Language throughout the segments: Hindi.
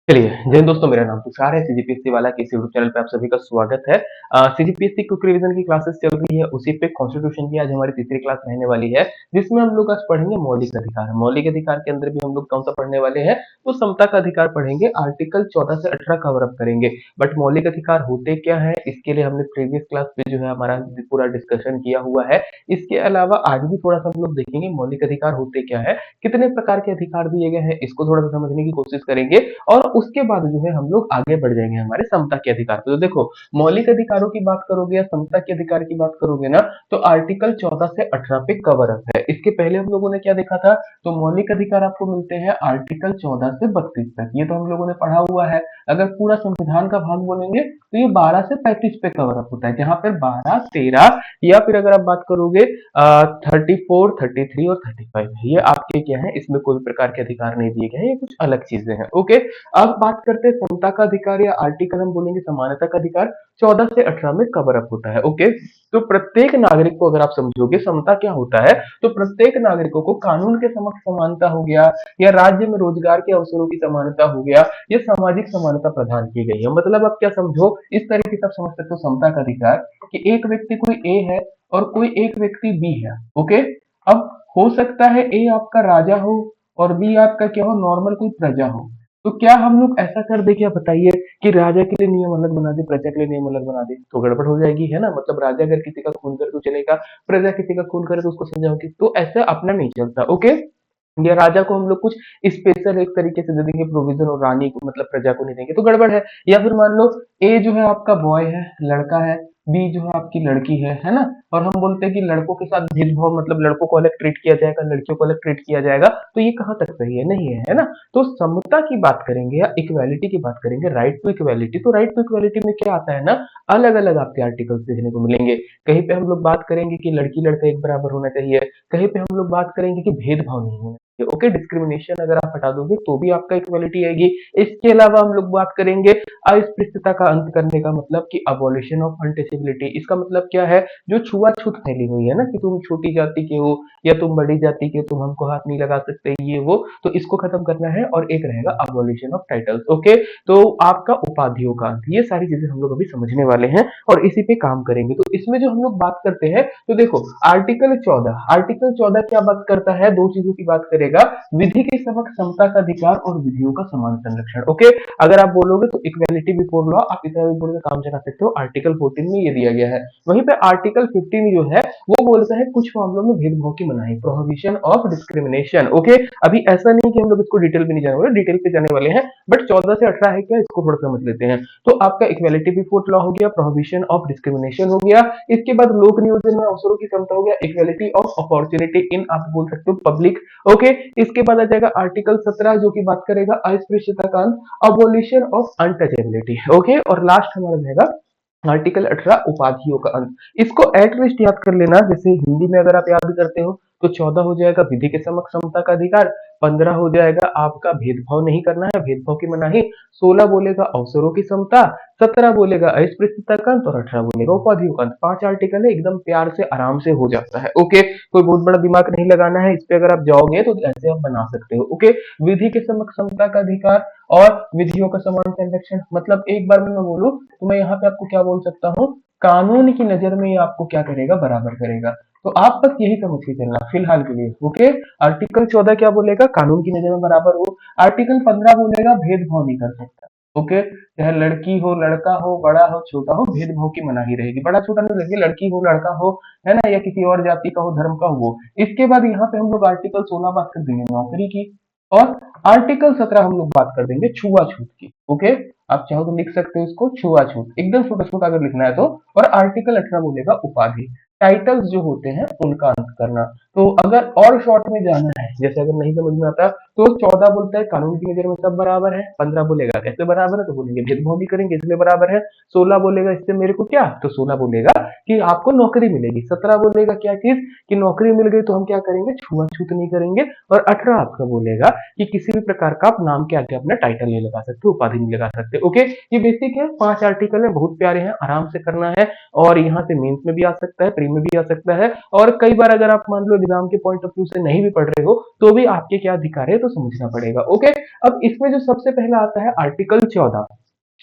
चलिए, जय हिंद दोस्तों, मेरा नाम तुषार है। सीजीपीएससी वाला के इस यूट्यूब चैनल पे आप सभी का स्वागत है। सीजीपीएससी क्विक रिवीजन की क्लासेस चल रही है, उसी पे कॉन्स्टिट्यूशन की आज हमारी तीसरी क्लास रहने वाली है, जिसमें हम लोग आज पढ़ेंगे मौलिक अधिकार। मौलिक अधिकार के अंदर भी हम लोग कौन सा पढ़ने वाले हैं? तो समता का अधिकार पढ़ेंगे। आर्टिकल 14 से 18 कवर अप करेंगे। बट मौलिक अधिकार होते क्या है, इसके लिए हमने प्रीवियस क्लास पे जो है हमारा पूरा डिस्कशन किया हुआ है। इसके अलावा आज भी थोड़ा सा हम लोग देखेंगे मौलिक अधिकार होते क्या है, कितने प्रकार के अधिकार दिए गए हैं, इसको थोड़ा सा समझने की कोशिश करेंगे। और उसके बाद जो है हम लोग आगे बढ़ जाएंगे हमारे समता के अधिकार पे। तो देखो, मौलिक अधिकारों की बात करोगे या समता के अधिकार की बात करोगे ना, तो आर्टिकल 14 से 18 पे कवर अप है। इसके पहले हम लोगों ने क्या देखा था? तो मौलिक अधिकार आपको मिलते हैं आर्टिकल 14 से 32 तक, ये तो हम लोगों ने पढ़ा हुआ है। अगर पूरा संविधान का भाग बोलेंगे तो ये 12 से 35 पे कवर अप होता है, जहां पर 12, 13 या फिर अगर आप बात करोगे 34, 33 और 35, ये आपके क्या है, इसमें कोई प्रकार के अधिकार नहीं दिए गए हैं, ये कुछ अलग चीजें हैं। ओके, अब बात करते हैं समता का अधिकार या आर्टिकल हम बोलेंगे समानता का अधिकार 14 से 18 में कवर अप होता है। ओके, तो प्रत्येक नागरिक को अगर आप समझोगे समता क्या होता है, तो प्रत्येक नागरिकों को कानून के समक्ष समानता हो गया, या राज्य में रोजगार के अवसरों की समानता हो गया, या सामाजिक समानता प्रदान की गई है। मतलब आप क्या समझो, इस तरीके से आप समझ सकते हो समता का अधिकार कि एक व्यक्ति कोई ए है और कोई एक व्यक्ति बी है। ओके, अब हो सकता है ए आपका राजा हो और बी आपका क्या हो, नॉर्मल कोई प्रजा हो। तो क्या हम लोग ऐसा कर दे, क्या बताइए, कि राजा के लिए नियम अलग बना दे, प्रजा के लिए नियम अलग बना दे? तो गड़बड़ हो जाएगी, है ना। मतलब राजा अगर किसी का खून करे तो चलेगा, प्रजा किसी का खून करे तो उसको सजा होगी। तो ऐसा अपना नहीं चलता। ओके, या राजा को हम लोग कुछ स्पेशल एक तरीके से दे देंगे प्रोविजन, और रानी को मतलब प्रजा को नहीं देंगे, तो गड़बड़ है। या फिर मान लो ए जो है आपका बॉय है, लड़का है, बी जो है आपकी लड़की है ना। और हम बोलते हैं कि लड़कों के साथ भेदभाव, मतलब लड़कों को अलग ट्रीट किया जाएगा, लड़कियों को अलग ट्रीट किया जाएगा, तो ये कहाँ तक सही है? नहीं है, है ना। तो समता की बात करेंगे या इक्वालिटी की बात करेंगे, राइट टू इक्वालिटी, तो राइट टू इक्वालिटी में क्या आता है ना, अलग अलग आपके आर्टिकल्स देखने को मिलेंगे। कहीं पे हम लोग बात करेंगे कि लड़की लड़का एक बराबर होना चाहिए, कहीं पे हम लोग बात करेंगे कि भेदभाव नहीं होना। ओके, डिस्क्रिमिनेशन अगर आप हटा दोगे तो भी आपका इक्वालिटी आएगी। इसके अलावा हम लोग बात करेंगे अस्पृश्यता का अंत करने का, मतलब कि अबॉलिशन ऑफ अनटचेबिलिटी। इसका मतलब क्या है? जो छुआछूत फैली हुई है ना, कि तुम छोटी जाति के हो या तुम बड़ी जाति के, तुम हमको हाथ नहीं लगा सकते, ये वो, तो इसको खत्म करना है। और एक रहेगा अबॉलिशन ऑफ टाइटल्स। ओके, तो आपका उपाधियों का अंत, ये सारी चीजें हम लोग अभी समझने वाले हैं और इसी पे काम करेंगे। तो इसमें जो हम लोग बात करते हैं, तो देखो आर्टिकल 14 क्या बात करता है? दो चीजों की बात करेगा, विधि के समक्ष समता का अधिकार और विधियों का समान संरक्षण। ओके, अगर आप बोलोगे तो इक्वालिटी बिफोर लॉ, आप इतना भी बोल के काम चला सकते हो, आर्टिकल 14 में ये दिया गया है। वहीं पे आर्टिकल 15 जो है वो बोलता है कुछ मामलों में भेदभाव की मनाही, प्रोहिबिशन ऑफ डिस्क्रिमिनेशन। ओके, अभी ऐसा नहीं कि हम लोग इसको डिटेल में नहीं जाने वाले, डिटेल पे जाने वाले हैं, बट 14 से 18 है क्या, इसको थोड़ा समझ लेते हैं। तो आपका इक्वालिटी बिफोर लॉ हो गया, प्रोहिबिशन ऑफ डिस्क्रिमिनेशन हो गया, इसके बाद लोक नियोजन में अवसरों की समता हो गया, इक्वालिटी ऑफ अपॉर्चुनिटी इन, आप बोल सकते हो, पब्लिक। ओके, इसके बाद आ जाएगा आर्टिकल 17 जो कि बात करेगा अस्पृश्यता का अंत, अबोलिशन ऑफ अनटचेबिलिटी। ओके, और लास्ट हमारा रहेगा आर्टिकल 18 उपाधियों का अंत। इसको एटलीस्ट याद कर लेना, जैसे हिंदी में अगर आप याद करते हो तो 14 हो जाएगा विधि के समक्ष समता का अधिकार, 15 हो जाएगा आपका भेदभाव नहीं करना है, भेदभाव की मनाही, 16 बोलेगा अवसरों की समता, 17 बोलेगा अस्पृश्यता का अंत, और 18 बोलेगा उपाधियों का अंत। 5 आर्टिकल है, एकदम प्यार से आराम से हो जाता है। ओके, कोई बहुत बड़ा दिमाग नहीं लगाना है इस पे, अगर आप जाओगे तो ऐसे आप बना सकते हो। ओके, विधि के समक्ष समता का अधिकार और विधियों का समान संरक्षण, मतलब एक बार में मैं बोलूं तो मैं यहाँ पे आपको क्या बोल सकता हूँ, कानून की नजर में ये आपको क्या करेगा, बराबर करेगा। तो आप बस यही समझ के चलना फिलहाल के लिए। ओके, आर्टिकल 14 क्या बोलेगा, कानून की नजर में बराबर हो। आर्टिकल 15 बोलेगा भेदभाव नहीं कर सकता। ओके, चाहे लड़की हो लड़का हो, बड़ा हो छोटा हो, भेदभाव की मनाही रहेगी। बड़ा छोटा नहीं रहेगी, लड़की हो लड़का हो, है ना, या किसी और जाति का हो, धर्म का हो वो। इसके बाद यहाँ पे हम लोग आर्टिकल 16 बात कर देंगे नौकरी की, और आर्टिकल 17 हम लोग बात कर देंगे छुआछूत की। ओके, आप चाहो तो लिख सकते हो इसको छुआछूत, एकदम छोटा छोटा अगर लिखना है तो। और आर्टिकल 18 बोलेगा उपाधि, टाइटल्स जो होते हैं उनका अंत करना। तो अगर और शॉर्ट में जाना है, जैसे अगर नहीं समझ में आता, तो 14 बोलता है कानून की नजर में सब बराबर है, 15 बोलेगा कैसे बराबर है, तो बोलेंगे भेदभाव नहीं करेंगे इसलिए बराबर है, 16 बोलेगा इससे मेरे को क्या, तो 16 बोलेगा कि आपको नौकरी मिलेगी, 17 बोलेगा क्या चीज, कि नौकरी मिल गई तो हम क्या करेंगे, छुआछूत नहीं करेंगे, और 18 आपका बोलेगा कि किसी भी प्रकार का आप नाम के आगे अपना टाइटल नहीं लगा सकते, उपाधि नहीं लगा सकते। ओके, ये बेसिक है, 5 आर्टिकल है, बहुत प्यारे हैं, आराम से करना है, और यहाँ से मेंस में भी आ सकता है, प्री में भी आ सकता है, और कई बार अगर आप मान लो संविधान के पॉइंट ऑफ व्यू से नहीं भी पढ़ रहे हो तो भी आपके क्या अधिकार है तो समझना पड़ेगा। ओके, अब इसमें जो सबसे पहला आता है आर्टिकल 14।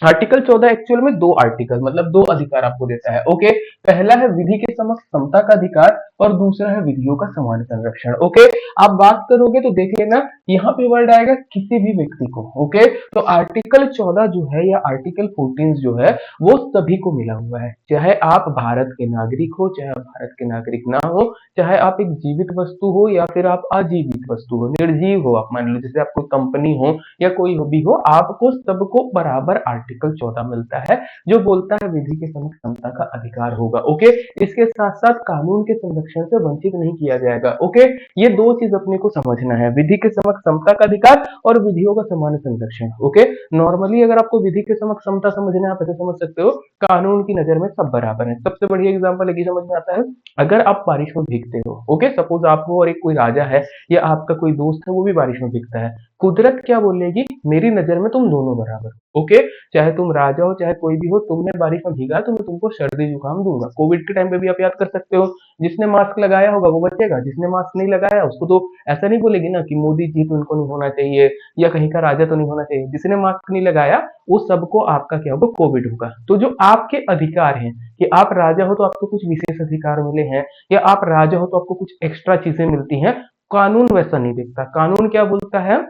आर्टिकल 14 एक्चुअल में दो आर्टिकल मतलब दो अधिकार आपको देता है। ओके, पहला है विधि के समक्ष समता का अधिकार और दूसरा है विधियों का समान संरक्षण। ओके, आप बात करोगे तो देख लेना यहाँ पे वर्ड आएगा किसी भी व्यक्ति को। ओके, तो आर्टिकल 14 जो है या आर्टिकल 14 जो है वो सभी को मिला हुआ है, चाहे आप भारत के नागरिक हो चाहे आप भारत के नागरिक ना हो, चाहे आप एक जीवित वस्तु हो या फिर आप अजीवित वस्तु हो, निर्जीव हो, आप मान लो जैसे आप कोई कंपनी हो या कोई भी हो, आपको सबको बराबर आर्टिकल 14 मिलता है जो बोलता है विधि के समक्ष समता का अधिकार होगा। ओके, इसके साथ साथ कानून के संरक्षण से वंचित नहीं किया जाएगा। ओके, ये दो चीज अपने को समझना है, विधि के समक्ष समता का अधिकार और विधियों का समान संरक्षण। ओके, नॉर्मली अगर आपको विधि के समक्ष समता समझना है आप ऐसे समझ सकते हो, कानून की नजर में सब बराबर है। सबसे बढ़िया एग्जाम्पल एक ही समझ में आता है, अगर आप बारिश में भीगते हो, ओके, सपोज आप हो और एक कोई राजा है या आपका कोई दोस्त है वो भी बारिश में भीगता है, कुदरत क्या बोलेगी, मेरी नजर में तुम दोनों बराबर हो। ओके, चाहे तुम राजा हो चाहे कोई भी हो, तुमने बारिश में भीगा तो मैं तुमको सर्दी जुकाम दूंगा। कोविड के टाइम पे भी आप याद कर सकते हो, जिसने मास्क लगाया होगा वो बचेगा, जिसने मास्क नहीं लगाया उसको तो ऐसा नहीं बोलेगी ना कि मोदी जी तो इनको नहीं होना चाहिए या कहीं का राजा तो नहीं होना चाहिए, जिसने मास्क नहीं लगाया वो सबको आपका क्या होगा, कोविड होगा। तो जो आपके अधिकार हैं कि आप राजा हो तो आपको कुछ विशेष अधिकार मिले हैं या आप राजा हो तो आपको कुछ एक्स्ट्रा चीजें मिलती हैं, कानून वैसा नहीं देखता। कानून क्या बोलता है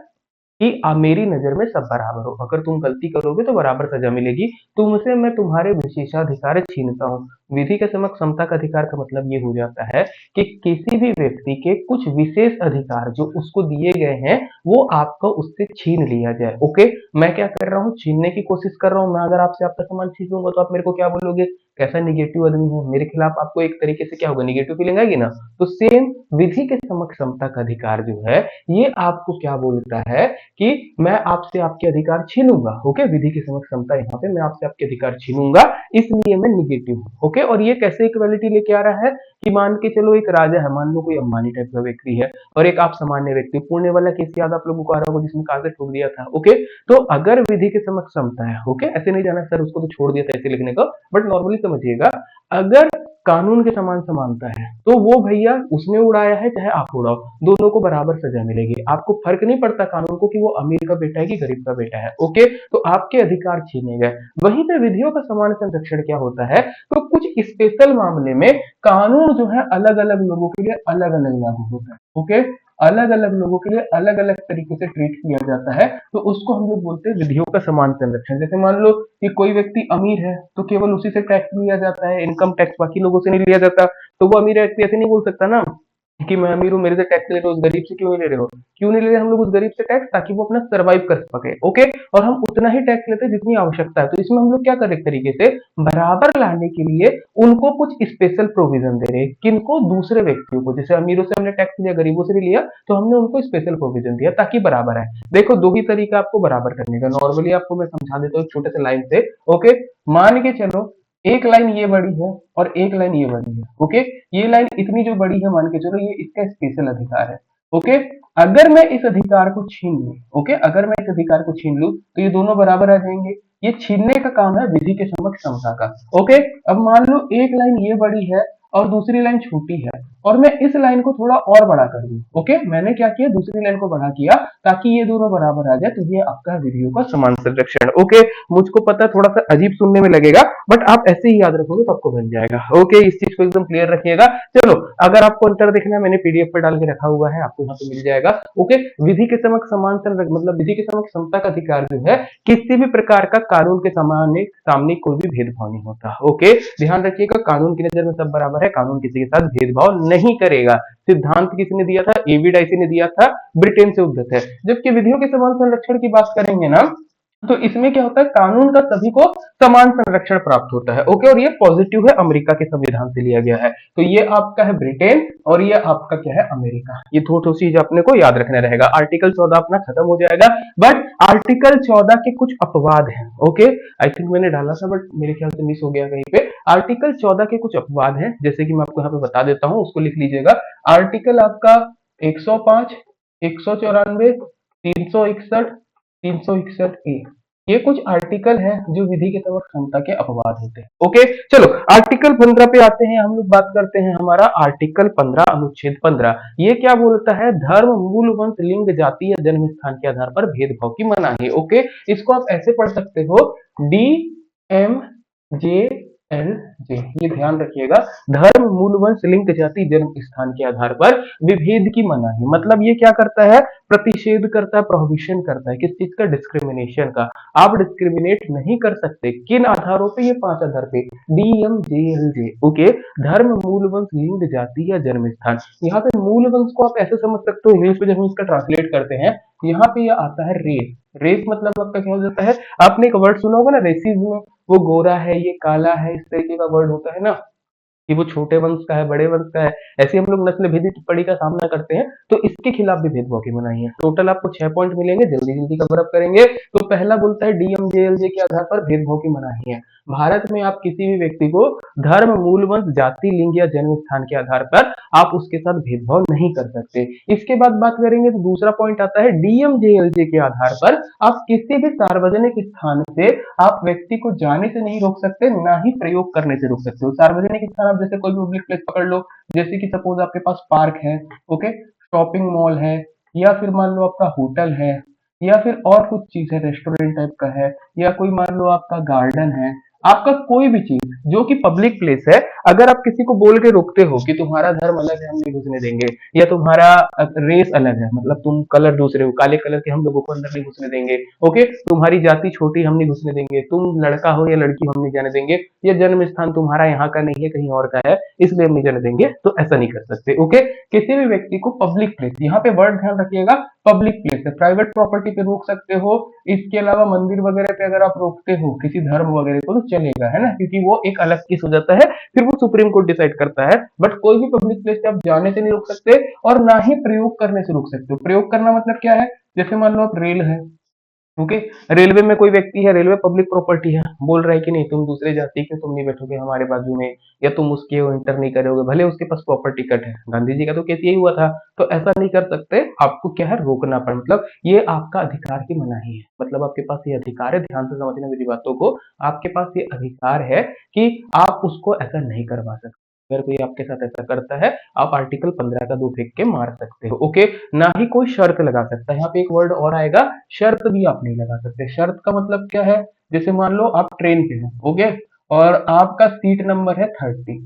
कि मेरी नजर में सब बराबर हो, अगर तुम गलती करोगे तो बराबर सजा मिलेगी, तुमसे मैं तुम्हारे विशेषाधिकार छीनता हूँ। विधि के समक्ष समता का अधिकार का मतलब ये हो जाता है कि किसी भी व्यक्ति के कुछ विशेष अधिकार जो उसको दिए गए हैं वो आपको उससे छीन लिया जाए। ओके, मैं क्या कर रहा हूँ, छीनने की कोशिश कर रहा हूँ। मैं अगर आपसे आपका सामान छीन लूंगा तो आप मेरे को क्या बोलोगे, कैसा निगेटिव आदमी है, मेरे खिलाफ आपको एक तरीके से क्या होगा, निगेटिव फीलिंग आएगी ना। तो सेम विधि के समक्ष समता का अधिकार जो है ये आपको क्या बोलता है कि मैं आपसे आपके अधिकार छीनूंगा। ओके, विधि की समक्ष समता यहाँ पे मैं आपसे आपके अधिकार छीनूंगा इसलिए मैं निगेटिव हूँ। ओके, और ये कैसे इक्वालिटी लेके आ रहा है कि मान के चलो एक राजा है, मान लो कोई अंबानी टाइप का व्यक्ति है और एक आप सामान्य व्यक्ति, पुणे वाला केस याद आप लोगों को आ रहा होगा जिसमें कागज ठोक दिया था। ओके, तो अगर विधि के समक्ष समता है, ओके, ऐसे नहीं जाना सर उसको तो छोड़ दिया था ऐसे लिखने का, बट नॉर्मली समझिएगा, अगर कानून के समान समानता है तो वो भैया उसने उड़ाया है चाहे आप उड़ाओ, दोनों को बराबर सजा मिलेगी। आपको फर्क नहीं पड़ता कानून को कि वो अमीर का बेटा है कि गरीब का बेटा है। ओके, तो आपके अधिकार छीने गए। वहीं पे विधियों का समान संरक्षण क्या होता है, तो कुछ स्पेशल मामले में कानून जो है अलग अलग लोगों के लिए अलग अलग लागू होता है। ओके, अलग अलग लोगों के लिए अलग अलग तरीके से ट्रीट किया जाता है, तो उसको हम लोग बोलते हैं विधियों का समान संरक्षण। जैसे मान लो कि कोई व्यक्ति अमीर है तो केवल उसी से टैक्स लिया जाता है, इनकम टैक्स बाकी लोगों से नहीं लिया जाता। तो वो अमीर व्यक्ति ऐसे नहीं बोल सकता ना कि मैं अमीर हूँ मेरे से टैक्स ले रहे हो, उस गरीब से क्यों नहीं ले रहे हो। क्यों नहीं ले रहे हम लोग उस गरीब से टैक्स, ताकि वो अपना सर्वाइव कर सके। ओके, और हम उतना ही टैक्स लेते हैं जितनी आवश्यकता है। तो इसमें हम लोग क्या कर रहे एक तरीके से बराबर लाने के लिए उनको कुछ स्पेशल प्रोविजन दे रहे हैं, किनको, दूसरे व्यक्तियों को। जैसे अमीरों से हमने टैक्स लिया, गरीबों से नहीं लिया, तो हमने उनको स्पेशल प्रोविजन दिया ताकि बराबर है। देखो दो ही तरीका आपको बराबर करने का, नॉर्मली आपको मैं समझा देता हूँ एक छोटे से लाइन से। ओके, मान के चलो एक लाइन ये बड़ी है और एक लाइन ये बड़ी है। ओके, ये लाइन इतनी जो बड़ी है मान के चलो ये इसका स्पेशल अधिकार है। ओके, अगर मैं इस अधिकार को छीन लूं, ओके, अगर मैं इस अधिकार को छीन लूं तो ये दोनों बराबर आ जाएंगे। ये छीनने का काम है विधि के समक्ष समता का। ओके, अब मान लो एक लाइन ये बड़ी है और दूसरी लाइन छोटी है और मैं इस लाइन को थोड़ा और बड़ा कर दूं। ओके, मैंने क्या किया, दूसरी लाइन को बड़ा किया ताकि ये दोनों बराबर आ जाए, तो ये आपका विधियों का समान संरक्षण। ओके, मुझको पता थोड़ा सा अजीब सुनने में लगेगा बट आप ऐसे ही याद रखोगे तो आपको बन जाएगा। ओके, इस चीज को एकदम क्लियर रखिएगा। चलो, अगर आपको अंतर देखना है मैंने पीडीएफ पर डाल के रखा हुआ है, आपको यहाँ पे मिल जाएगा। ओके, विधि के समक्ष समान मतलब विधि के समक्ष समता का अधिकार जो है किसी भी प्रकार का कानून के सामने सामने कोई भी भेदभाव नहीं होता। ओके, ध्यान रखिएगा, कानून की नजर में सब बराबर है, कानून किसी के साथ भेदभाव नहीं करेगा। सिद्धांत किसने दिया था, एवी डाइसी ने दिया था, ब्रिटेन से उद्धत है। जबकि विधियों के समान संरक्षण की बात करेंगे ना, तो इसमें क्या होता है, कानून का सभी को समान संरक्षण प्राप्त होता है। ओके, और ये पॉजिटिव है, अमेरिका के संविधान से लिया गया है। तो ये आपका है ब्रिटेन और ये आपका क्या है, अमेरिका। ये थोड़ी चीज अपने को याद रखना रहेगा। आर्टिकल 14 अपना खत्म हो जाएगा, बट आर्टिकल 14 के कुछ अपवाद हैं। ओके, आई थिंक मैंने डाला था बट मेरे ख्याल से मिस हो गया कहीं पे। आर्टिकल 14 के कुछ अपवाद हैं, जैसे कि मैं आपको यहाँ पे बता देता हूँ, उसको लिख लीजिएगा। आर्टिकल आपका 105, 194, 361, 361 ए। ये कुछ आर्टिकल हैं जो विधि के तहत क्षमता के अपवाद होते हैं। ओके, चलो आर्टिकल 15 पे आते हैं। हम लोग बात करते हैं हमारा आर्टिकल 15 अनुच्छेद 15। ये क्या बोलता है? धर्म, मूल, वंश, लिंग, जाति या जन्म स्थान के आधार पर भेदभाव की मनाही। ओके, इसको आप ऐसे पढ़ सकते हो, D M J L J, ये ध्यान रखिएगा। धर्म, मूल, वंश, लिंग, जाति, जन्म स्थान के आधार पर विभेद की मनाही। मतलब ये क्या करता है? प्रतिषेध करता है, प्रोहिबिशन करता है। किस चीज का? डिस्क्रिमिनेशन का। आप डिस्क्रिमिनेट नहीं कर सकते। किन आधारों पे? ये 5 आधार पे, DMJLJ। ओके, धर्म, मूल, वंश, लिंग, जाति या जन्म स्थान। यहाँ पे मूल वंश को आप ऐसे समझ सकते हो, इंग्लिश में जब हम इसका ट्रांसलेट करते हैं, यहाँ पे यह आता है रेस। रेस मतलब आपका क्या हो जाता है? आपने एक वर्ड सुना होगा ना, रेसिज्म। वो गोरा है, ये काला है, इस तरीके का वर्ड होता है ना, कि वो छोटे वंश का है, बड़े वंश का है। ऐसे हम लोग नस्ल भेदी टिप्पणी का सामना करते हैं, तो इसके खिलाफ भी भेदभाव की मनाही है। टोटल आपको 6 पॉइंट मिलेंगे, जल्दी जल्दी कवर अप करेंगे। तो पहला बोलता है DMJLJ के आधार पर भेदभाव की मनाही है। भारत में आप किसी भी व्यक्ति को धर्म, मूल, वंश, जाति, लिंग या जन्म स्थान के आधार पर आप उसके साथ भेदभाव नहीं कर सकते। इसके बाद बात करेंगे तो दूसरा पॉइंट आता है, DMJLJ के आधार पर आप किसी भी सार्वजनिक स्थान से आप व्यक्ति को जाने से नहीं रोक सकते, ना ही प्रयोग करने से रोक सकते हो। सार्वजनिक स्थान आप जैसे कोई भी पब्लिक प्लेस पकड़ लो, जैसे कि सपोज आपके पास पार्क है, ओके, शॉपिंग मॉल है, या फिर मान लो आपका होटल है, या फिर और कुछ चीज है, रेस्टोरेंट टाइप का है, या कोई मान लो आपका गार्डन है, आपका कोई भी चीज जो कि पब्लिक प्लेस है, अगर आप किसी को बोल के रोकते हो कि तुम्हारा धर्म अलग है, हम नहीं घुसने देंगे, या तुम्हारा रेस अलग है, मतलब तुम कलर दूसरे हो, काले कलर के, हम लोगों को अंदर नहीं घुसने देंगे, ओके, तुम्हारी जाति छोटी, हम नहीं घुसने देंगे, तुम लड़का हो या लड़की, हम नहीं जाने देंगे, ये जन्म स्थान तुम्हारा यहाँ का नहीं है, कहीं और का है, इसलिए हम नहीं जाने देंगे, तो ऐसा नहीं कर सकते। ओके, किसी भी व्यक्ति को पब्लिक प्लेस, यहाँ पे वर्ड ध्यान रखिएगा, पब्लिक प्लेस है, प्राइवेट प्रॉपर्टी पे रोक सकते हो। इसके अलावा मंदिर वगैरह पे अगर आप रोकते हो किसी धर्म वगैरह को, तो चलेगा, है ना, क्योंकि वो एक अलग केस हो जाता है, फिर वो सुप्रीम कोर्ट डिसाइड करता है। बट कोई भी पब्लिक प्लेस पे आप जाने से नहीं रोक सकते, और ना ही प्रयोग करने से रोक सकते हो। प्रयोग करना मतलब क्या है? जैसे मान लो आप रेल है, ओके, रेलवे में कोई व्यक्ति है, रेलवे पब्लिक प्रॉपर्टी है, बोल रहा है कि नहीं तुम दूसरे जाति के, तुम नहीं बैठोगे हमारे बाजू में, या तुम उसके इंटर नहीं करोगे, भले उसके पास प्रॉपर टिकट है। गांधी जी का तो केस यही हुआ था। तो ऐसा नहीं कर सकते, आपको क्या है, रोकना पड़, मतलब ये आपका अधिकार की मनाही है। मतलब आपके पास ये अधिकार है, ध्यान से समझना मेरी बातों को, आपके पास ये अधिकार है कि आप उसको ऐसा नहीं करवा सकते। अगर कोई आपके साथ ऐसा करता है, आप आर्टिकल 15 का 2 फेंक के मार सकते हो। ओके, ना ही कोई शर्त लगा सकता है। यहाँ पे एक वर्ड और आएगा, शर्त भी आप नहीं लगा सकते। शर्त का मतलब क्या है? जैसे मान लो आप ट्रेन पे हो, ओके, और आपका सीट नंबर है 30,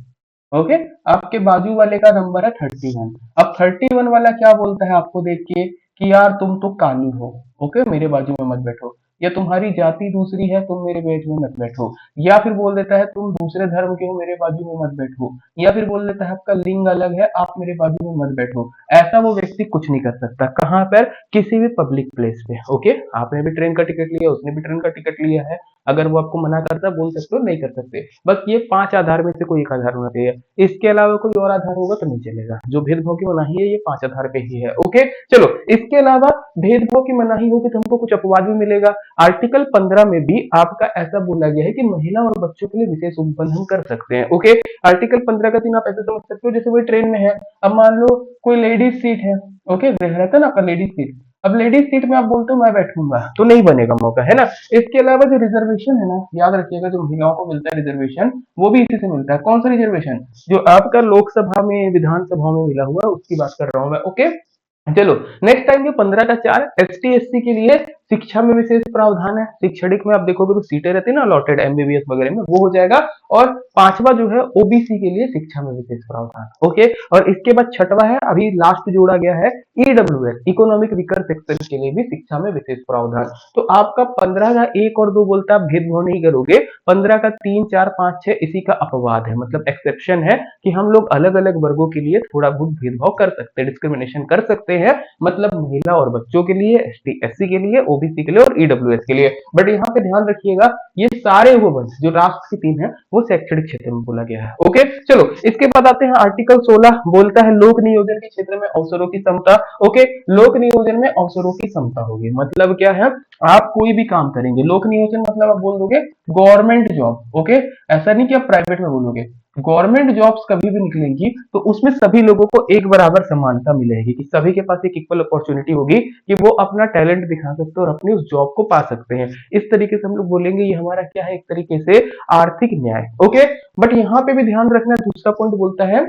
ओके, आपके बाजू वाले का नंबर है 31। अब 31 वाला क्या बोलता है आपको देख के कि यार तुम तो काली हो, ओके, मेरे बाजू में मत बैठो, या तुम्हारी जाति दूसरी है, तुम मेरे बाजू में मत बैठो, या फिर बोल देता है तुम दूसरे धर्म के हो, मेरे बाजू में मत बैठो, या फिर बोल देता है आपका लिंग अलग है, आप मेरे बाजू में मत बैठो। ऐसा वो व्यक्ति कुछ नहीं कर सकता। कहाँ पर? किसी भी पब्लिक प्लेस पे। ओके, आपने भी ट्रेन का टिकट लिया, उसने भी ट्रेन का टिकट लिया है, अगर वो आपको मना करता है, बोल सकते हो नहीं कर सकते। बस ये 5 आधार में से कोई एक आधार होना चाहिए, इसके अलावा कोई और आधार होगा तो नहीं चलेगा। जो भेदभाव की मनाही है ये 5 आधार पे ही है। ओके, चलो, इसके अलावा भेदभाव की मनाही होगी तो हमको कुछ अपवाद भी मिलेगा। आर्टिकल 15 में भी आपका ऐसा बोला गया है कि महिला और बच्चों के लिए विशेष उपबंध हम कर सकते हैं। ओके, आर्टिकल 15 का 3 आप ऐसे समझ सकते हो, जैसे वही ट्रेन में है, अब मान लो कोई लेडीज सीट है, ओके, रहता है ना आपका लेडीज सीट, अब लेडीज सीट में आप बोलते हो मैं बैठूंगा, तो नहीं बनेगा मौका, है ना। इसके अलावा जो रिजर्वेशन है ना, याद रखिएगा, जो महिलाओं को मिलता है रिजर्वेशन, वो भी इसी से मिलता है। कौन सा रिजर्वेशन? जो आपका लोकसभा में, विधानसभा में मिला हुआ है, उसकी बात कर रहा हूं मैं। ओके, चलो नेक्स्ट टाइम, ये 15 का 4 ST SC के लिए शिक्षा में विशेष प्रावधान है। शैक्षणिक में आप देखोगे तो सीटें रहती है ना अलॉटेड, MBBS वगैरह में, वो हो जाएगा। और 5वां जो है OBC के लिए शिक्षा में विशेष प्रावधान। ओके, और इसके बाद 6वां है, अभी लास्ट जोड़ा गया है, EWS, इकोनॉमिक वीकर सेक्शन के लिए भी शिक्षा में विशेष प्रावधान। तो आपका 15 का 1 और 2 बोलता है आप भेदभाव नहीं करोगे, 15 का 3, 4, 5, 6 इसी का अपवाद है, मतलब एक्सेप्शन है कि हम लोग अलग अलग वर्गों के लिए थोड़ा बहुत भेदभाव कर सकते हैं, डिस्क्रिमिनेशन कर सकते हैं, मतलब महिला और बच्चों के लिए, ST SC के लिए, OBC के लिए और EWS के लिए। बट यहाँ पे ध्यान रखिएगा, ये सारे वो वंश जो राष्ट्र की 3 है, वो शैक्षणिक क्षेत्र में बोला गया है। ओके, चलो इसके बाद आते हैं आर्टिकल 16, बोलता है लोक नियोजन के क्षेत्र में अवसरों की समता। ओके, लोक नियोजन में अवसरों की समता होगी, मतलब क्या है, आप कोई भी काम करेंगे, लोक नियोजन मतलब आप बोल दोगे गवर्नमेंट जॉब, ओके, ऐसा नहीं कि आप प्राइवेट में बोलोगे, गवर्नमेंट जॉब्स कभी भी निकलेंगी तो उसमें सभी लोगों को एक बराबर समानता मिलेगी, कि सभी के पास एक इक्वल अपॉर्चुनिटी होगी कि वो अपना टैलेंट दिखा सकते हैं और अपनी उस जॉब को पा सकते हैं। इस तरीके से हम लोग बोलेंगे ये हमारा क्या है, एक तरीके से आर्थिक न्याय। ओके, बट यहाँ पे भी ध्यान रखना, दूसरा पॉइंट बोलता है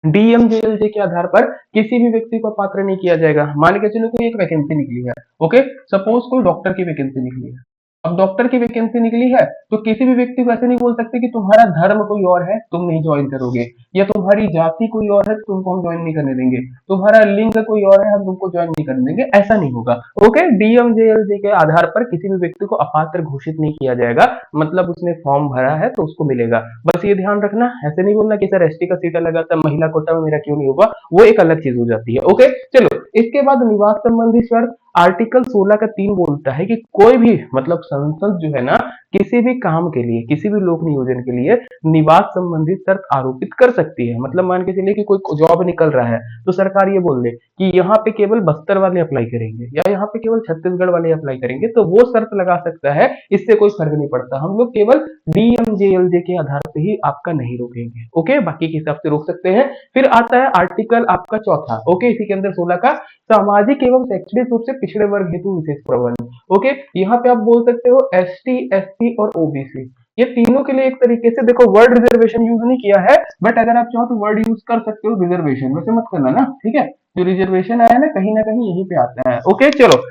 डीएमजेएलजे के आधार पर किसी भी व्यक्ति को पात्र नहीं किया जाएगा। मान के चलो कोई एक वैकेंसी निकली है, ओके, सपोज कोई डॉक्टर की वैकेंसी निकली है। अब डॉक्टर की वैकेंसी निकली है तो किसी भी व्यक्ति को ऐसे नहीं बोल सकते कि तुम्हारा धर्म कोई और है तुम नहीं ज्वाइन करोगे, या तुम्हारी जाति कोई और है तो तुमको हम ज्वाइन नहीं करने देंगे, तुम्हारा लिंग कोई और है हम तुमको ज्वाइन नहीं करने देंगे, ऐसा नहीं होगा। ओके, डीएमजेएलजे के आधार पर किसी भी व्यक्ति को अपात्र घोषित नहीं किया जाएगा, मतलब उसने फॉर्म भरा है तो उसको मिलेगा। बस ये ध्यान रखना, ऐसे नहीं बोलना कि सर एसटी का सीटा लगा था महिला कोटा में मेरा क्यों नहीं होगा, वो एक अलग चीज हो जाती है। ओके, चलो इसके बाद निवास संबंधी शर्त, आर्टिकल 16 का 3 बोलता है कि कोई भी मतलब संसद जो है ना, किसी भी काम के लिए, किसी भी लोक नियोजन के लिए निवास संबंधी शर्त आरोपित कर सकती है। मतलब मान के चलिए कि कोई जॉब निकल रहा है तो सरकार ये बोल दे कि यहाँ पे केवल बस्तर वाले अप्लाई करेंगे या यहाँ पे केवल छत्तीसगढ़ वाले अप्लाई करेंगे, तो वो शर्त लगा सकता है, इससे कोई फर्क नहीं पड़ता। हम लोग केवल डीएमजेएलजे के आधार पे ही आपका नहीं रोकेंगे। ओके, बाकी के हिसाब से रोक सकते हैं। फिर आता है आर्टिकल आपका चौथा, ओके, इसी के अंदर 16 का सामाजिक एवं शैक्षणिक रूप से पिछड़े वर्ग हेतु विशेष प्रबंध। ओके, यहाँ पे आप बोल सकते हो एसटी, एससी और ओबीसी, ये तीनों के लिए एक तरीके से देखो वर्ड रिजर्वेशन यूज नहीं किया है, बट अगर आप चाहो तो वर्ड यूज कर सकते हो रिजर्वेशन, वैसे मत करना ना, ठीक है। जो रिजर्वेशन आया ना कहीं यहीं पे आता है। ओके, चलो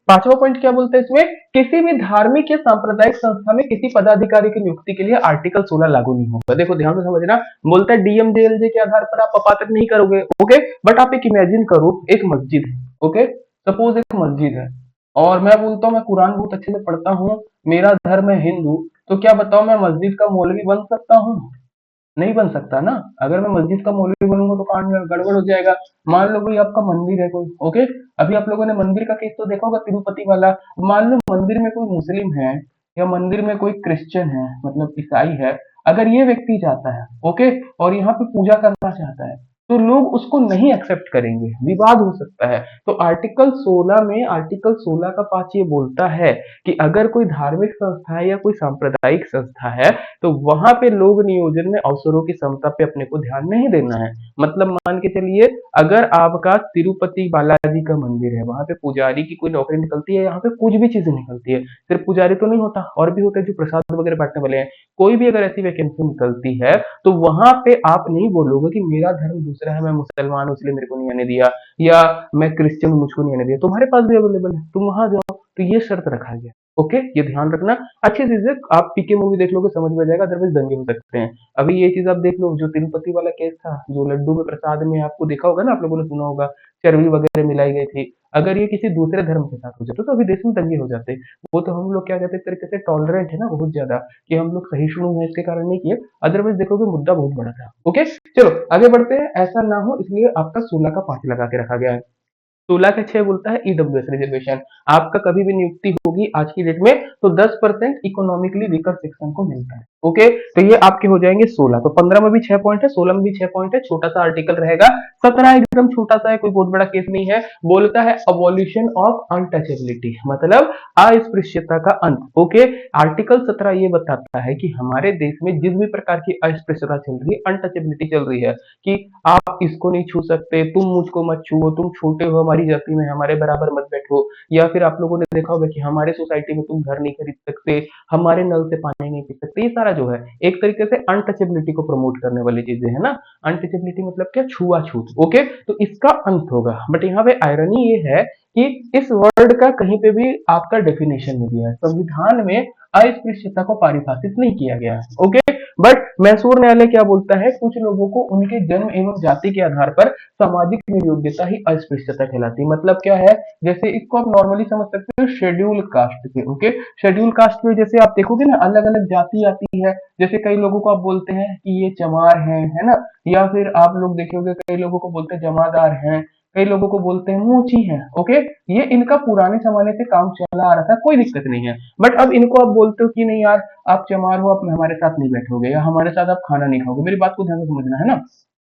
पांचवा पॉइंट क्या बोलते हैं इसमें, किसी भी धार्मिक या सांप्रदायिक संस्था में किसी पदाधिकारी की नियुक्ति के लिए आर्टिकल 16 लागू नहीं होगा। देखो ध्यान से समझना, बोलता है डीएमजेएलजे के आधार पर आप अपात्र नहीं करोगे। ओके, बट आप एक इमेजिन करो, एक मस्जिद है, ओके, सपोज एक मस्जिद है और मैं बोलता हूँ मैं कुरान बहुत अच्छे से पढ़ता हूँ, मेरा धर्म है हिंदू, तो क्या बताओ मैं मस्जिद का मौलवी बन सकता हूँ? नहीं बन सकता ना। अगर मैं मस्जिद का मौलवी बनूंगा तो काम गड़बड़ हो जाएगा। मान लो कोई आपका मंदिर है कोई, ओके, अभी आप लोगों ने मंदिर का केस तो देखा होगा तिरुपति वाला। मान लो मंदिर में कोई मुस्लिम है या मंदिर में कोई क्रिश्चियन है, मतलब ईसाई है, अगर ये व्यक्ति जाता है, ओके, और यहाँ पे पूजा करना चाहता है, तो लोग उसको नहीं एक्सेप्ट करेंगे, विवाद हो सकता है। तो आर्टिकल 16 में, आर्टिकल 16 का 5 ये बोलता है कि अगर कोई धार्मिक संस्था है या कोई सांप्रदायिक संस्था है तो वहां पे लोग नियोजन में अवसरों की समता पे अपने को ध्यान नहीं देना है। मतलब मान के चलिए अगर आपका तिरुपति बालाजी का मंदिर है, वहां पे पुजारी की कोई नौकरी निकलती है, यहाँ पे कुछ भी चीजें निकलती है, सिर्फ पुजारी तो नहीं होता, और भी होते हैं जो प्रसाद वगैरह बांटने वाले हैं, कोई भी अगर ऐसी वैकेंसी निकलती है तो वहां पे आप नहीं बोलोगे कि मेरा धर्म दूसरा है, मैं मुसलमान हूं इसलिए मेरे को नहीं आने दिया, या मैं क्रिश्चियन हूं मुझको नहीं आने दिया, तुम्हारे पास भी अवेलेबल है तुम वहां जाओ। तो ये शर्त रखा गया। ओके, ये ध्यान रखना। अच्छी चीज है, आप पीके मूवी देख लोगे समझ में आ जाएगा, अदरवाइज दंगे हो सकते हैं। अभी ये चीज आप देख लो, जो तिरुपति वाला केस था, जो लड्डू में प्रसाद में आपको देखा होगा ना, आप लोगों ने सुना होगा चर्बी वगैरह मिलाई गई थी, अगर ये किसी दूसरे धर्म के साथ हो जाए तो अभी देश में दंगे हो जाते। वो तो हम लोग क्या कहते हैं, एक तरीके से टॉलरेंट है ना बहुत ज्यादा, कि हम लोग सहिष्णु हैं इसके कारण नहीं किए, अदरवाइज देखोगे मुद्दा बहुत बड़ा था। ओके, चलो आगे बढ़ते हैं, ऐसा ना हो इसलिए आपका 16 का 5 लगा के रखा गया है। 16 के 6 बोलता है ईडब्ल्यूएस रिजर्वेशन, आपका कभी भी नियुक्ति होगी आज की डेट में तो 10% इकोनॉमिकली वीकर सेक्शन को मिलता है। ओके, तो ये आपके हो जाएंगे 16। तो 15 में भी 6 पॉइंट है, 16 में भी 6 पॉइंट है, छोटा सा आर्टिकल रहेगा। 17 एकदम छोटा सा है, कोई बहुत बड़ा केस नहीं है, बोलता है अबॉलिशन ऑफ अनटचेबिलिटी, मतलब अस्पृश्यता का अंत। ओके, आर्टिकल 17 ये बताता है कि हमारे देश में जिस भी प्रकार की अस्पृश्यता चल रही है, अनटचेबिलिटी चल रही है, कि आप इसको नहीं छू सकते, तुम मुझको मत छुओ, तुम छोटे हो हमारी जाति में, हमारे बराबर मत बैठो, या फिर आप लोगों ने देखा होगा कि हमारे सोसाइटी में तुम घर नहीं खरीद सकते, हमारे नल से पानी नहीं पी सकते, ये सारा जो है एक तरीके से अनटचेबिलिटी को प्रमोट करने वाली चीजें है ना। अनटचेबिलिटी मतलब क्या, छुआछूत। ओके, तो इसका अंत होगा। बट यहाँ पे आयरनी ये है कि इस वर्ड का कहीं पे भी आपका डेफिनेशन नहीं दिया है, संविधान में अस्पृश्यता को परिभाषित नहीं किया गया है। ओके, बट मैसूर न्यायालय क्या बोलता है, कुछ लोगों को उनके जन्म एवं जाति के आधार पर सामाजिक योग्यता ही अस्पृश्यता कहलाती है। मतलब क्या है, जैसे इसको आप नॉर्मली समझ सकते हो शेड्यूल कास्ट के। ओके, शेड्यूल कास्ट में जैसे आप देखोगे ना अलग अलग जाति आती है, जैसे कई लोगों को आप बोलते हैं कि ये चमार है ना, या फिर आप लोग देखोगे कई लोगों को बोलते हैं जमादार हैं, कई लोगों को बोलते हैं मोची हैं। ओके, ये इनका पुराने जमाने से काम चला आ रहा था, कोई दिक्कत नहीं है। बट अब इनको आप बोलते हो कि नहीं यार आप चमार हो, आप हमारे साथ नहीं बैठोगे या हमारे साथ आप खाना नहीं खाओगे, मेरी बात को ध्यान से समझना है ना,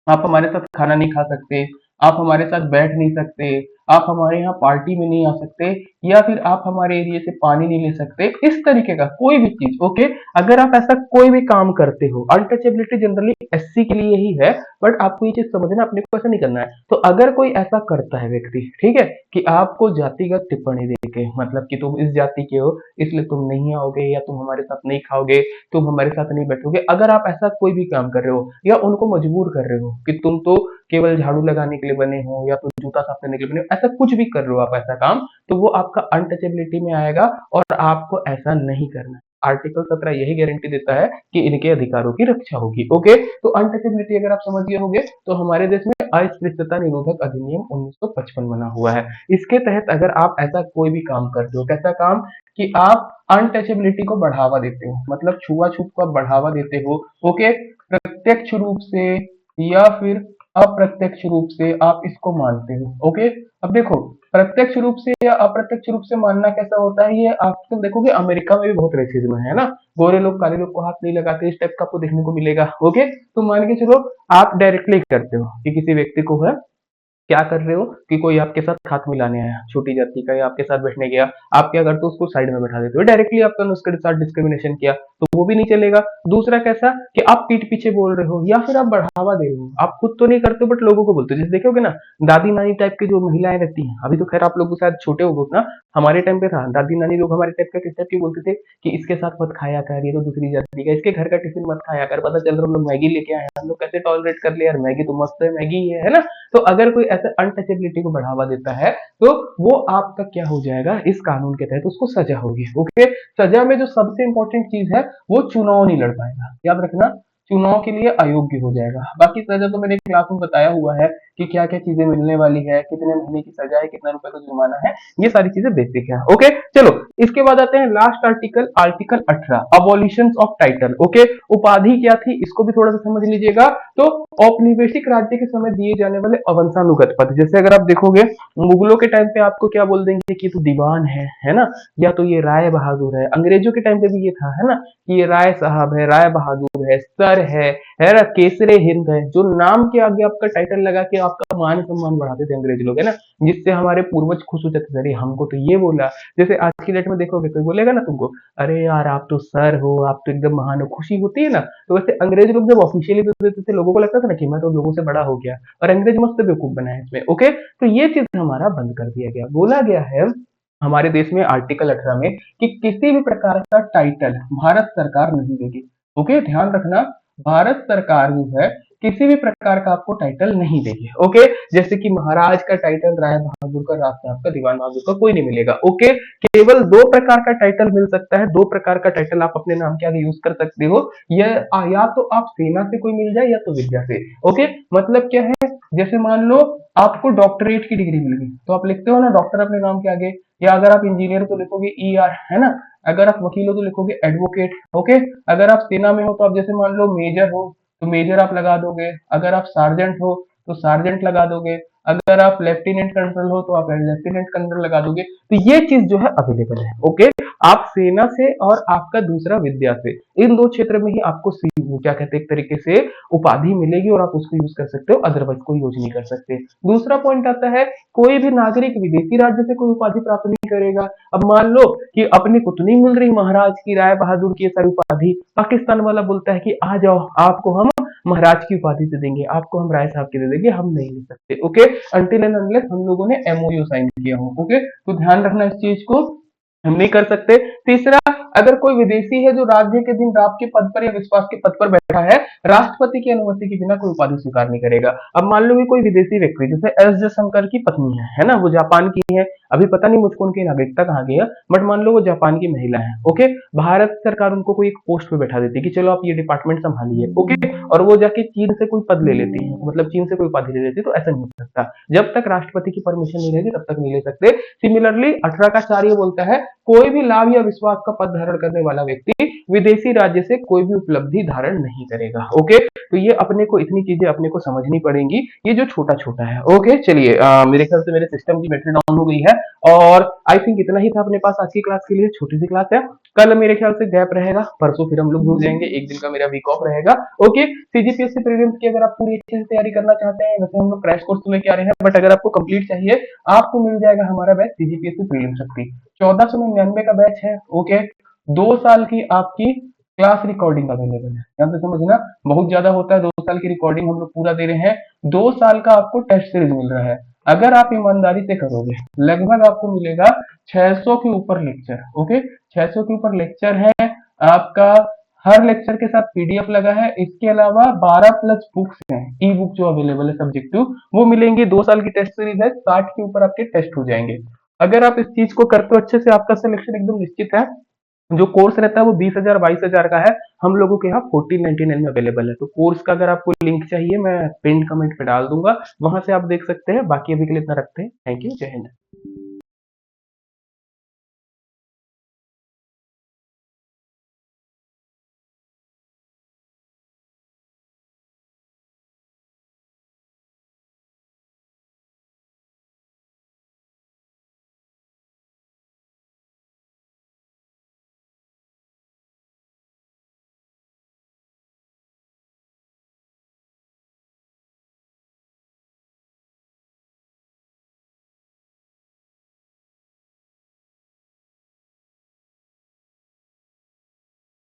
आप हमारे साथ खाना नहीं खा सकते, आप हमारे साथ बैठ नहीं सकते, आप हमारे यहाँ पार्टी में नहीं आ सकते, या फिर आप हमारे एरिया से पानी नहीं ले सकते, इस तरीके का कोई भी चीज। ओके, अगर आप ऐसा कोई भी काम करते हो, अनटचेबिलिटी जनरली एससी के लिए ही है, बट आपको ये चीज समझना, अपने को ऐसा नहीं करना है। तो अगर कोई ऐसा करता है व्यक्ति, ठीक है, कि आपको जातिगत टिप्पणी देके, मतलब कि तुम इस जाति के हो इसलिए तुम नहीं आओगे, या तुम हमारे साथ नहीं खाओगे, तुम हमारे साथ नहीं बैठोगे, अगर आप ऐसा कोई भी काम कर रहे हो या उनको मजबूर कर रहे हो कि तुम तो केवल झाड़ू लगाने के लिए बने हो या फिर जूता साफ करने के लिए बने हो, ऐसा कुछ भी कर रहे हो आप ऐसा काम, तो वो आपका अनटचेबिलिटी में आएगा और आपको ऐसा नहीं करना है। आर्टिकल 17 यही गारंटी देता है कि इनके अधिकारों की रक्षा होगी। ओके, तो अनटचेबिलिटी अगर आप समझ गए होंगे, तो हमारे देश में अस्पृश्यता निरोधक अधिनियम 1955 बना हुआ है। इसके तहत अगर आप ऐसा कोई भी काम करते हो, कैसा काम, कि आप अनटचेबिलिटी को बढ़ावा देते हो, मतलब छुआछूत को आप बढ़ावा देते हो, ओके, प्रत्यक्ष रूप से या फिर अप्रत्यक्ष रूप से आप इसको मानते हो। ओके, अब देखो, प्रत्यक्ष रूप से या अप्रत्यक्ष रूप से मानना कैसा होता है, ये आप तो देखोगे अमेरिका में भी बहुत रेसिज्म है ना, गोरे लोग काले लोग को हाथ नहीं लगाते, इस टाइप का आपको देखने को मिलेगा। ओके, तो मान के चलो आप डायरेक्टली करते हो कि किसी व्यक्ति को है, क्या कर रहे हो कि कोई आपके साथ हाथ मिलाने आया छोटी जाति का या आपके साथ बैठने गया, आप क्या करते हो, उसको साइड में बैठा देते हो, डायरेक्टली आपने उसके साथ डिस्क्रिमिनेशन किया, तो वो भी नहीं चलेगा। दूसरा कैसा, कि आप पीठ पीछे बोल रहे हो या फिर आप बढ़ावा दे रहे हो, आप खुद तो नहीं करते बट लोगों को बोलते हो। जैसे देखोगे ना, दादी नानी टाइप की जो महिलाएं रहती हैं, अभी तो खैर आप लोग शायद छोटे हो ना, हमारे टाइम पे था, दादी नानी लोग हमारे टाइप का किस टाइप की बोलते थे कि इसके साथ मत खाया कर, ये तो दूसरी जाति का, इसके घर का टिफिन मत खाया कर, पता चल रहा हम लोग मैगी लेके आए हैं, हम लोग कैसे टॉलरेट कर ले यार, मैगी तो मस्त है, मैगी है ना। तो अगर कोई ऐसे अनटचेबिलिटी को बढ़ावा देता है, तो वो आपका क्या हो जाएगा, इस कानून के तहत उसको सजा होगी। ओके, सजा में जो सबसे इंपॉर्टेंट चीज है, वो चुनाव नहीं लड़ पाएगा, याद रखना, चुनाव के लिए अयोग्य हो जाएगा। बाकी सजा तो मैंने क्लास में बताया हुआ है कि क्या क्या चीजें मिलने वाली है, कितने महीने की सजा है, कितना रुपए का जुर्माना है, ये सारी चीजें बेसिक है। ओके, चलो इसके बाद आते हैं last article, article 18, abolition of title. Okay, उपाधि क्या थी, इसको भी थोड़ा सा समझ लीजिएगा। तो औपनिवेशिक राज्य के समय दिए जाने वाले अवंसानुगत पद, जैसे अगर आप देखोगे मुगलों के टाइम पे आपको क्या बोल देंगे कि तू दीवान है ना, या तो ये राय बहादुर है। अंग्रेजों के टाइम पे भी ये था, है ना, कि ये राय साहब है, राय बहादुर है, सर है ना, केसरे हिंद है, जो नाम के आगे आपका टाइटल लगा के आपका मान सम्मान बढ़ाते थे अंग्रेज लोग, है ना, जिससे हमारे पूर्वज खुश हो जाते थे, अरे हमको तो ये बोला। जैसे आज की डेट में देखोगे कोई बोलेगा ना तुमको, अरे यार आप तो सर हो, आप तो एकदम महान हो, खुशी होती है ना। तो वैसे अंग्रेज लोग जब ऑफिशियली देते थे, लोगों को लगता था ना कि मैं तो लोगों से बड़ा हो गया, और अंग्रेज मस्त बेवकूफ बना है इसमें। ओके, तो ये चीज हमारा बंद कर दिया गया, बोला गया है हमारे देश में आर्टिकल 18 में कि किसी भी प्रकार का टाइटल भारत सरकार नहीं देगी। ओके, ध्यान रखना, भारत सरकार जो है किसी भी प्रकार का आपको टाइटल नहीं देगी। ओके, जैसे कि महाराज का टाइटल राय बहादुर का, राज साहब का, दीवान बहादुर का कोई नहीं मिलेगा। ओके, केवल दो प्रकार का टाइटल मिल सकता है, दो प्रकार का टाइटल आप अपने नाम के आगे यूज कर सकते हो, या तो आप सेना से कोई मिल जाए या तो विद्या से। ओके, मतलब क्या है, जैसे मान लो आपको डॉक्टरेट की डिग्री मिल गई, तो आप लिखते हो ना डॉक्टर अपने नाम के आगे, या अगर आप इंजीनियर तो लिखोगे ER, है ना, अगर आप वकील हो तो लिखोगे एडवोकेट। ओके, अगर आप सेना में हो तो आप जैसे मान लो मेजर हो तो मेजर आप लगा दोगे, अगर आप सार्जेंट हो तो सार्जेंट लगा दोगे, अगर आप लेफ्टिनेंट कर्नल हो तो आप लेफ्टिनेंट कर्नल लगा दोगे। तो ये चीज जो है अवेलेबल है। ओके, आप सेना से और आपका दूसरा विद्या से, इन दो क्षेत्र में ही आपको क्या कहते हैं, एक तरीके से उपाधि मिलेगी और आप उसको यूज कर सकते हो, अदरवाइज कोई यूज नहीं कर सकते। दूसरा पॉइंट आता है, कोई भी नागरिक विदेशी राज्य से कोई उपाधि प्राप्त नहीं करेगा। अब मान लो कि अपने को तो नहीं मिल रही महाराज की, राय बहादुर की ये सारी उपाधि, पाकिस्तान वाला बोलता है कि आ जाओ आपको हम महाराज की उपाधि दे देंगे, आपको हम राय साहब की दे देंगे, हम नहीं ले सकते। ओके, अनटिल एंड अनलेस हम लोगों ने MOU साइन किया हो। ओके, तो ध्यान रखना इस चीज को, हम नहीं कर सकते। तीसरा, अगर कोई विदेशी है जो राज्य के दिन रात के पद पर या विश्वास के पद पर बैठा है, राष्ट्रपति की अनुमति के बिना कोई उपाधि स्वीकार नहीं करेगा। अब मान लो कि कोई विदेशी व्यक्ति, जैसे एस जयशंकर की पत्नी है ना, वो जापान की है, अभी पता नहीं मुझको उनकी नागरिकता कहाँ गई है, बट मान लो वो जापान की महिला है। ओके, भारत सरकार उनको कोई एक पोस्ट पे बैठा देती है कि चलो आप ये डिपार्टमेंट संभालिए। ओके, और वो जाके चीन से कोई पद ले लेती है, मतलब चीन से कोई उपाधि ले लेती है, तो ऐसा नहीं हो सकता, जब तक राष्ट्रपति की परमिशन नहीं रहेगी तब तक नहीं ले सकते। सिमिलरली 18 का 4 ये बोलता है, कोई भी लाभ या विश्वास का पद धारण करने वाला व्यक्ति विदेशी राज्य से कोई भी उपलब्धि धारण नहीं करेगा। ओके, तो ये अपने को इतनी चीजें अपने को समझनी पड़ेंगी, ये जो छोटा छोटा है। ओके, चलिए मेरे ख्याल से मेरे सिस्टम की बैटरी डाउन हो गई है, और आई थिंक इतना ही था अपने पास आज की क्लास के लिए। छोटी सी क्लास है, कल मेरे ख्याल से गैप रहेगा, परसों फिर हम लोग जुड़ जाएंगे, एक दिन का मेरा वीक ऑफ रहेगा। ओके, सीजीपीएससी प्रीलिम्स की अगर आप पूरी अच्छे से तैयारी करना चाहते हैं, वैसे हम लोग क्रैश कोर्स तो लेके आ रहे हैं, बट अगर आपको कंप्लीट चाहिए, आपको मिल जाएगा हमारा बैच सीजीपीएससी प्रीलिम्स शक्ति। 1499 का बैच है। ओके, 2 साल की आपकी क्लास रिकॉर्डिंग अवेलेबल है, यहाँ पे समझना बहुत ज्यादा होता है। 2 साल की रिकॉर्डिंग हम लोग पूरा दे रहे हैं। 2 साल का आपको टेस्ट सीरीज मिल रहा है। अगर आप ईमानदारी से करोगे, लगभग आपको मिलेगा 600 के ऊपर लेक्चर। ओके, 600 के ऊपर लेक्चर है आपका। हर लेक्चर के साथ पीडीएफ लगा है, इसके अलावा 12 प्लस बुक्स हैं, ई बुक जो अवेलेबल है सब्जेक्टिव, वो मिलेंगे। 2 साल की टेस्ट सीरीज है, 60 के ऊपर आपके टेस्ट हो जाएंगे। अगर आप इस चीज को करते हो अच्छे से, आपका सिलेक्शन एकदम निश्चित है। जो कोर्स रहता है वो 20,000 22,000 का है, हम लोगों के यहाँ 1499 में अवेलेबल है। तो कोर्स का अगर आपको लिंक चाहिए, मैं पिन कमेंट पे डाल दूंगा, वहां से आप देख सकते हैं। बाकी अभी के लिए इतना रखते हैं। थैंक यू, जय हिंद।